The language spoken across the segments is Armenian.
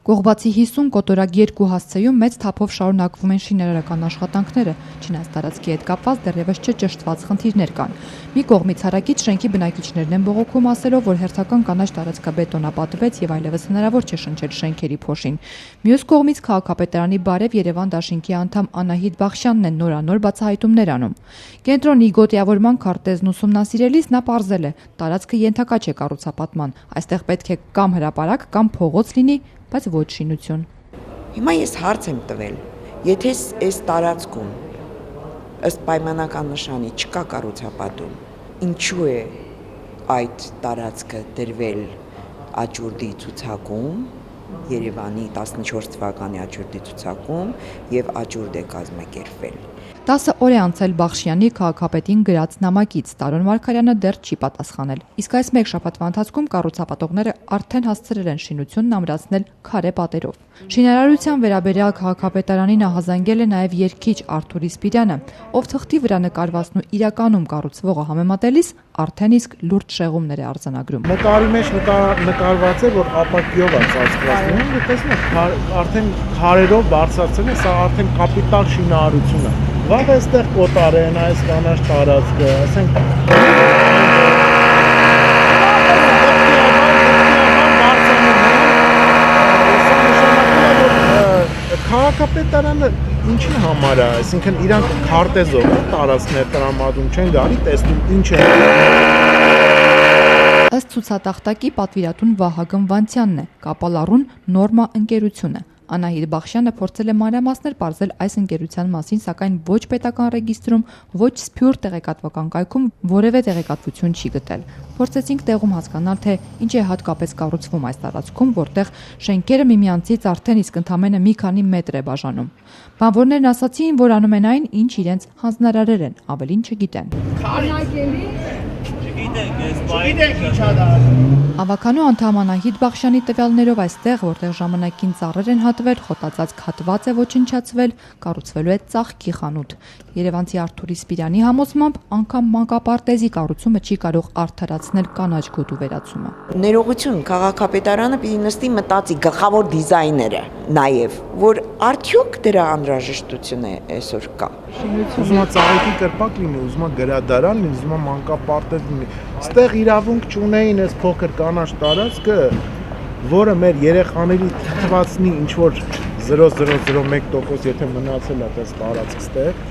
Կողբացի 50 կոտորակ 2 հասցեում մեծ թափով շարունակվում են շինարարական աշխատանքները, չնայած տարածքի հետ կապված դեռևս չճշտված խնդիրներ կան։ Մի կողմից հարակից շենքի բնակիչներն են բողոքում, ասելով, որ հերթական կանաչ տարածքը բետոնապատվեց եւ այլևս հնարավոր չէ շնչել շենքերի փոշին։ Մյուս կողմից քաղաքապետարանի Բարև Երևան դաշինքի անդամ Անահիտ Բախշյանն է նորանոր բացահայտումներ անում։ Կենտրոնի գոտիավորման քարտեզն ուսումնասիրելիս նա պարզել է, տարածքը ենթակա չէ կառուցապատման, այստեղ պետք է կամ հրապարակ, կամ փողոց լինի, բայց ոչ շինություն։ Հիմա ես հարց եմ տվել, եթե այս տարածքում ըստ պայմանական նշանի չկա կառուցապատում, ինչու է այդ տարածքը դրվել աճուրդի ցուցակում, Երևանի 14 թվականի աճուրդի ցուցակում եւ աճուրդ է կազմակերպվել։ 10 օր է անցել Բախշյանի քաղաքապետին գրած նամակից, Տարոն Մարգարյանը դեռ չի պատասխանել։ Իսկ այս մեկ շաբաթվա ընթացքում կառուցապատողները արդեն հասցրել են շինությունն ամրացնել քարե պատերով։ Շինարարության վերաբերյալ քաղաքապետարանին ահազանգել է նաև երգիչ Արթուր Իսպիրյանը, ով թղթի վրա նկարվածն ու իրականում կառուցվողը համեմատելիս արդեն իսկ լուրջ շեղումներ է արձանագրում։ Նկարի մեջ նկարված է, որ ապակիով է ծածկված, տեսնեք, արդեն քարերով բարձրացել է, սա արդեն կապիտալ շինարարություն է։ Վաղ այստեղ կոտարեն այս կանաչ տարածքը, ասենք քաղաքապետարանը ինչի համար է, այսինքն իրանք քարտեզով տարածքներ տրամադրում չեն գալի, տեսնում ինչ է։ Ըստ ցուցատախտակի պատվիրատուն Վահագն Վանցյանն է, կապալառուն Նորմա ընկերությունը։ Անահիտ Բախշյանը փորձել է մանրամասներ պարզել այս ընկերության մասին, սակայն ոչ պետական ռեգիստրում, ոչ սփյուռ տեղեկատվական կայքում որևէ տեղեկատվություն չի գտել։ Փորձեցինք տեղում հասկանալ, թե ինչ է հատկապես կառուցվում այս տարածքում, որտեղ շենքերը միմյանցից արդեն իսկ ընդամենը մի քանի մետր է բաժանում։ Բանվորներն ասացին, որ անում են այն, ինչ իրենց հանձնարարել են, ավելին չգիտեն։ Ավականու անդամ Անահիտ Բախշյանի տվյալներով այստեղ, որտեղ ժամանակին ծառեր են հատվել, խոտածածկ հատված է ոչնչացվել, կառուցվելու է ծաղկի խանութ։ Երևանցի Արթուր Իսպիրյանի համոզմամբ անգամ մանկապարտեզի կառուցումը չի կարող արդարացնել կանաչ գոտու վերացումը։ Ներողություն, քաղաքապետարանը պիտի նստի մտածի գլխավոր դիզայները նաև, որ արդյոք դրա անհրաժեշտություն է այսօր կա։ Ուզում է ծաղիկի կրպակ լինի, ուզում է գրադարան լինի, ուզում է մանկապարտեզ լինի։ Ստեղ իրավունք չունեին այս փոքր կանաչ տարածքը, որը մեր երեխաների թթվածնի ինչ որ 0.001% եթե մնացել է այս տարածք ստեղ,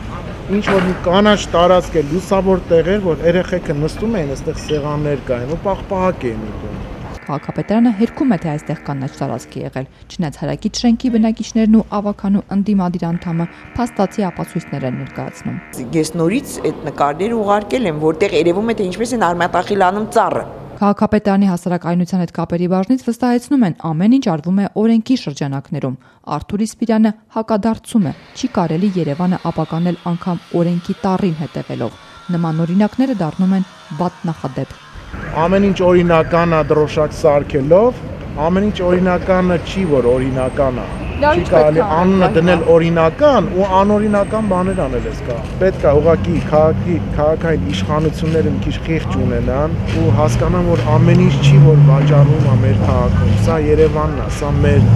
ինչ որ մի կանաչ տարածք է լուսավոր տեղեր, որ երեխեքը նստում էին, այստեղ սեղաններ կային ու պաղպահակ էին ուտում։ Քաղաքապետարանը հերքում է, թե այստեղ կանաչ տարածք է եղել, չնայած հարակից շենքի բնակիչներն ու ավականու ընդդիմադիր անդամը փաստացի ապացույցներ են ներկայացնում։ Ես նորից այդ նկարները ուղարկել եմ, որտեղ երևում է, թե ինչպես են արմատախիլանում ծառը։ Քաղաքապետարանի հասարակայնության հետ կապերի բաժնից վստահեցնում են, ամեն ինչ արվում է օրենքի շրջանակներում։ Արթուր Իսպիրյանը հակադարձում է, չի կարելի Երևանը ապականել անգամ օրենքի տառին հետևելով։ Նման օրինակները դառնում են վատ նախադեպ։ Ամեն ինչ օրինական է դրոշակ սարքելով, ամեն ինչ օրինականը չի, որ օրինական է։ Չի կարելի անունը դնել օրինական ու անօրինական բաներ անել ես կա։ Պետք է ուղղակի քաղաքային իշխանությունները մի քիչ խիղճ ունենան ու հասկանան, որ ամեն ինչ չի, որ վաճառվում է մեր քաղաքում։ Սա Երևանն է, սա մեր